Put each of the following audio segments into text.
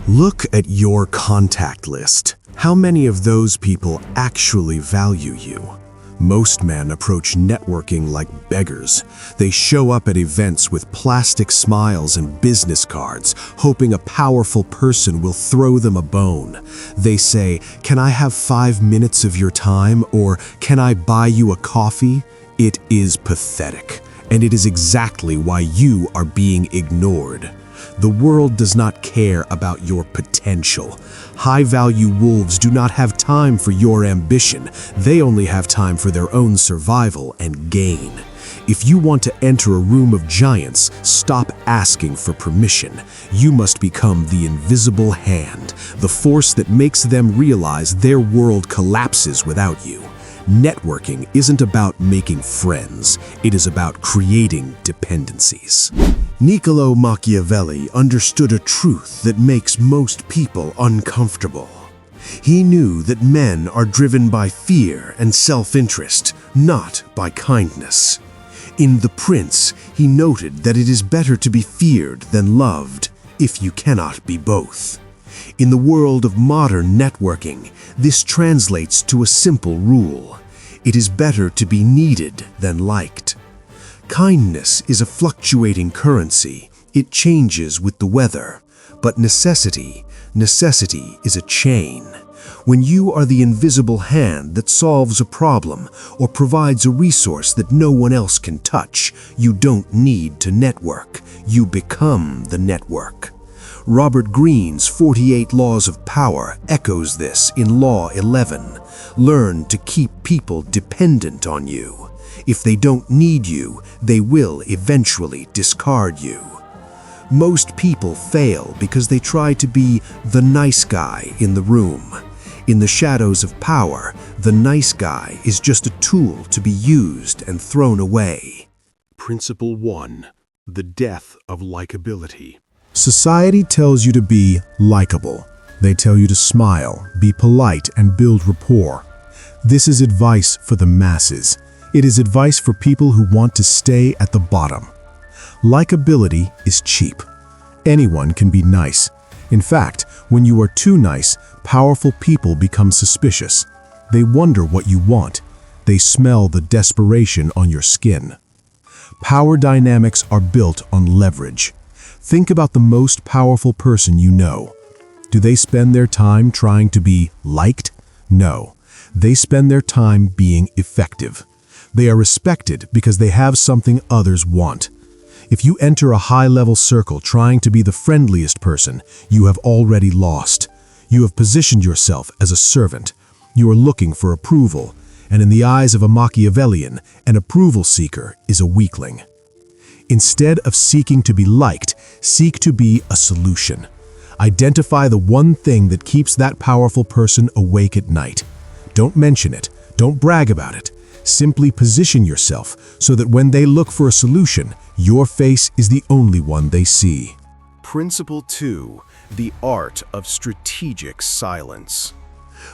Look at your contact list. How many of those people actually value you? Most men approach networking like beggars. They show up at events with plastic smiles and business cards, hoping a powerful person will throw them a bone. They say, "Can I have 5 minutes of your time?" or "Can I buy you a coffee?" It is pathetic, and it is exactly why you are being ignored. The world does not care about your potential. High-value wolves do not have time for your ambition. They only have time for their own survival and gain. If you want to enter a room of giants, stop asking for permission. You must become the invisible hand, the force that makes them realize their world collapses without you. Networking isn't about making friends, it is about creating dependencies. Niccolò Machiavelli understood a truth that makes most people uncomfortable. He knew that men are driven by fear and self-interest, not by kindness. In The Prince, he noted that it is better to be feared than loved, if you cannot be both. In the world of modern networking, this translates to a simple rule. It is better to be needed than liked. Kindness is a fluctuating currency. It changes with the weather. But necessity is a chain. When you are the invisible hand that solves a problem or provides a resource that no one else can touch, you don't need to network. You become the network. Robert Greene's 48 Laws of Power echoes this in Law 11. Learn to keep people dependent on you. If they don't need you, they will eventually discard you. Most people fail because they try to be the nice guy in the room. In the shadows of power, the nice guy is just a tool to be used and thrown away. Principle 1. The Death of Likability. Society tells you to be likable. They tell you to smile, be polite, and build rapport. This is advice for the masses. It is advice for people who want to stay at the bottom. Likability is cheap. Anyone can be nice. In fact, when you are too nice, powerful people become suspicious. They wonder what you want. They smell the desperation on your skin. Power dynamics are built on leverage. Think about the most powerful person you know. Do they spend their time trying to be liked? No. They spend their time being effective. They are respected because they have something others want. If you enter a high-level circle trying to be the friendliest person, you have already lost. You have positioned yourself as a servant. You are looking for approval, and in the eyes of a Machiavellian, an approval seeker is a weakling. Instead of seeking to be liked, seek to be a solution. Identify the one thing that keeps that powerful person awake at night. Don't mention it. Don't brag about it. Simply position yourself so that when they look for a solution, your face is the only one they see. Principle 2. The Art of Strategic Silence.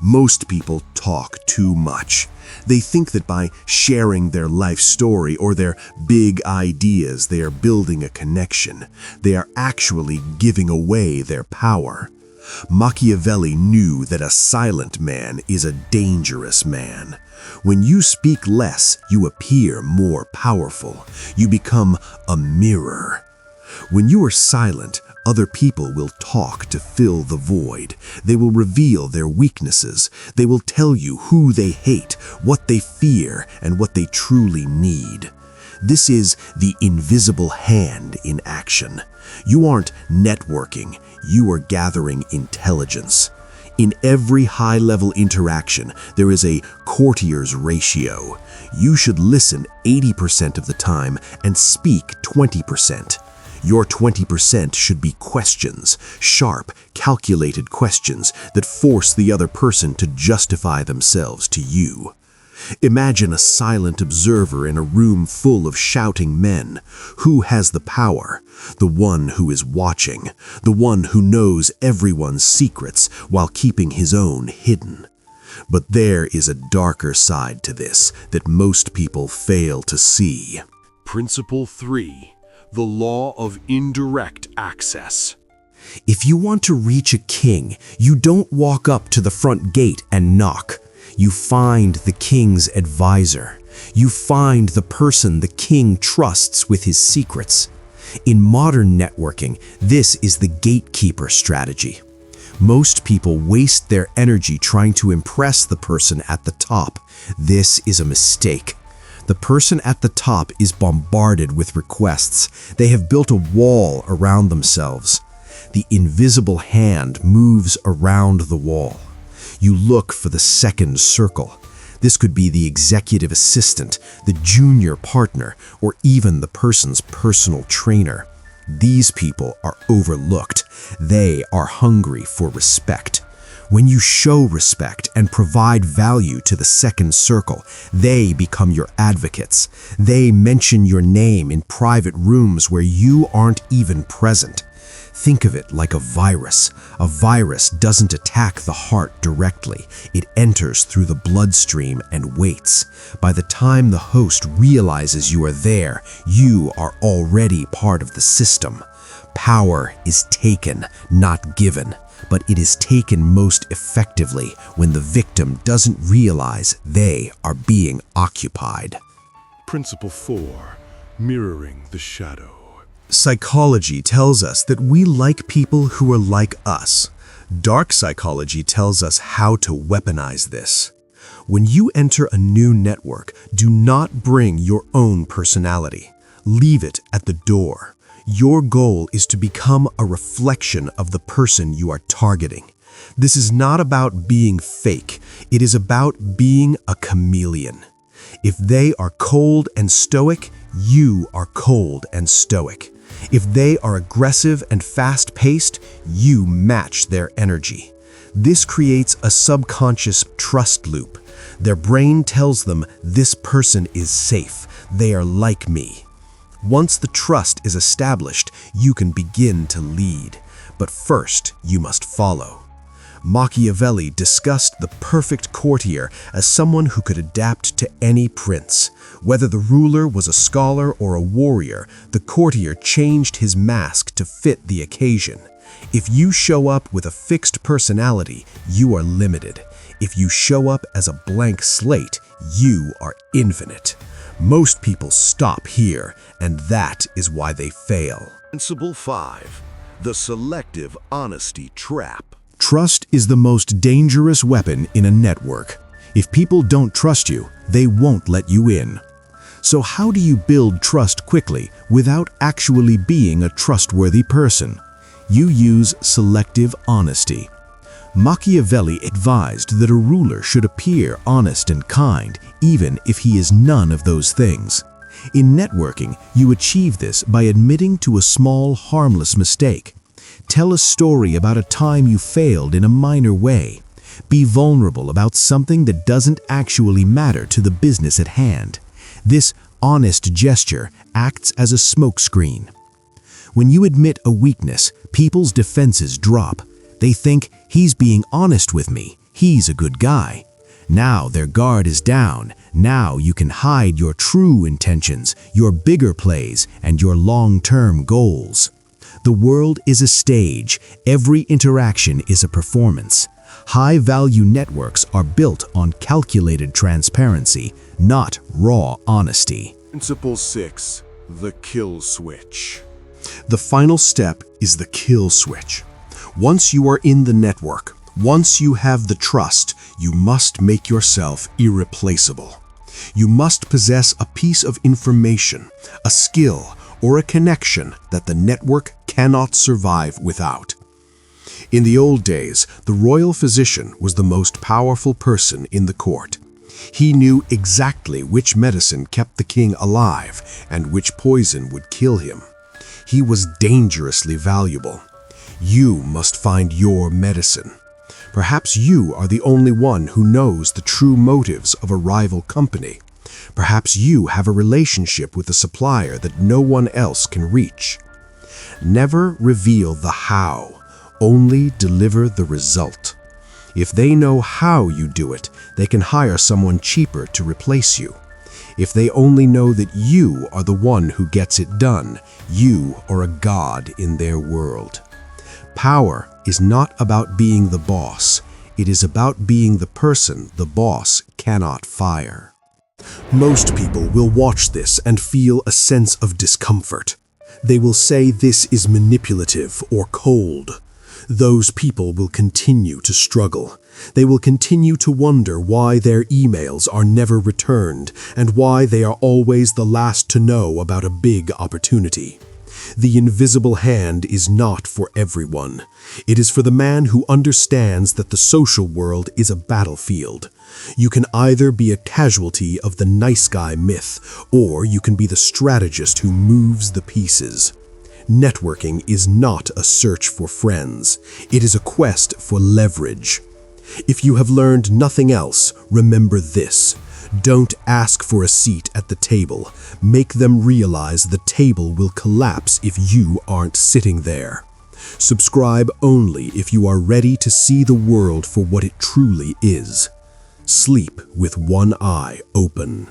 Most people talk too much. They think that by sharing their life story or their big ideas, they are building a connection. They are actually giving away their power. Machiavelli knew that a silent man is a dangerous man. When you speak less, you appear more powerful. You become a mirror. When you are silent, other people will talk to fill the void. They will reveal their weaknesses. They will tell you who they hate, what they fear, and what they truly need. This is the invisible hand in action. You aren't networking, you are gathering intelligence. In every high-level interaction, there is a courtier's ratio. You should listen 80% of the time and speak 20%. Your 20% should be questions, sharp, calculated questions that force the other person to justify themselves to you. Imagine a silent observer in a room full of shouting men. Who has the power? The one who is watching, the one who knows everyone's secrets while keeping his own hidden. But there is a darker side to this that most people fail to see. Principle 3. The Law of Indirect Access. If you want to reach a king, you don't walk up to the front gate and knock. You find the king's advisor. You find the person the king trusts with his secrets. In modern networking, this is the gatekeeper strategy. Most people waste their energy trying to impress the person at the top. This is a mistake. The person at the top is bombarded with requests. They have built a wall around themselves. The invisible hand moves around the wall. You look for the second circle. This could be the executive assistant, the junior partner, or even the person's personal trainer. These people are overlooked. They are hungry for respect. When you show respect and provide value to the second circle, they become your advocates. They mention your name in private rooms where you aren't even present. Think of it like a virus. A virus doesn't attack the heart directly. It enters through the bloodstream and waits. By the time the host realizes you are there, you are already part of the system. Power is taken, not given, but it is taken most effectively when the victim doesn't realize they are being occupied. Principle 4. Mirroring the shadow. Psychology tells us that we like people who are like us. Dark psychology tells us how to weaponize this. When you enter a new network, do not bring your own personality. Leave it at the door. Your goal is to become a reflection of the person you are targeting. This is not about being fake. It is about being a chameleon. If they are cold and stoic, you are cold and stoic. If they are aggressive and fast-paced, you match their energy. This creates a subconscious trust loop. Their brain tells them this person is safe. They are like me. Once the trust is established, you can begin to lead. But first, you must follow. Machiavelli discussed the perfect courtier as someone who could adapt to any prince. Whether the ruler was a scholar or a warrior, the courtier changed his mask to fit the occasion. If you show up with a fixed personality, you are limited. If you show up as a blank slate, you are infinite. Most people stop here, and that is why they fail. Principle 5. The selective honesty trap. Trust is the most dangerous weapon in a network. If people don't trust you, they won't let you in. So how do you build trust quickly without actually being a trustworthy person? You use selective honesty. Machiavelli advised that a ruler should appear honest and kind, even if he is none of those things. In networking, you achieve this by admitting to a small, harmless mistake. Tell a story about a time you failed in a minor way. Be vulnerable about something that doesn't actually matter to the business at hand. This honest gesture acts as a smokescreen. When you admit a weakness, people's defenses drop. They think, he's being honest with me, he's a good guy. Now their guard is down. Now you can hide your true intentions, your bigger plays, and your long-term goals. The world is a stage. Every interaction is a performance. High-value networks are built on calculated transparency, not raw honesty. Principle 6. The kill switch. The final step is the kill switch. Once you are in the network, once you have the trust, you must make yourself irreplaceable. You must possess a piece of information, a skill, or a connection that the network cannot survive without. In the old days, the royal physician was the most powerful person in the court. He knew exactly which medicine kept the king alive and which poison would kill him. He was dangerously valuable. You must find your medicine. Perhaps you are the only one who knows the true motives of a rival company. Perhaps you have a relationship with a supplier that no one else can reach. Never reveal the how, only deliver the result. If they know how you do it, they can hire someone cheaper to replace you. If they only know that you are the one who gets it done, you are a god in their world. Power is not about being the boss. It is about being the person the boss cannot fire. Most people will watch this and feel a sense of discomfort. They will say this is manipulative or cold. Those people will continue to struggle. They will continue to wonder why their emails are never returned and why they are always the last to know about a big opportunity. The invisible hand is not for everyone. It is for the man who understands that the social world is a battlefield. You can either be a casualty of the nice guy myth, or you can be the strategist who moves the pieces. Networking is not a search for friends. It is a quest for leverage. If you have learned nothing else, remember this. Don't ask for a seat at the table. Make them realize the table will collapse if you aren't sitting there. Subscribe only if you are ready to see the world for what it truly is. Sleep with one eye open.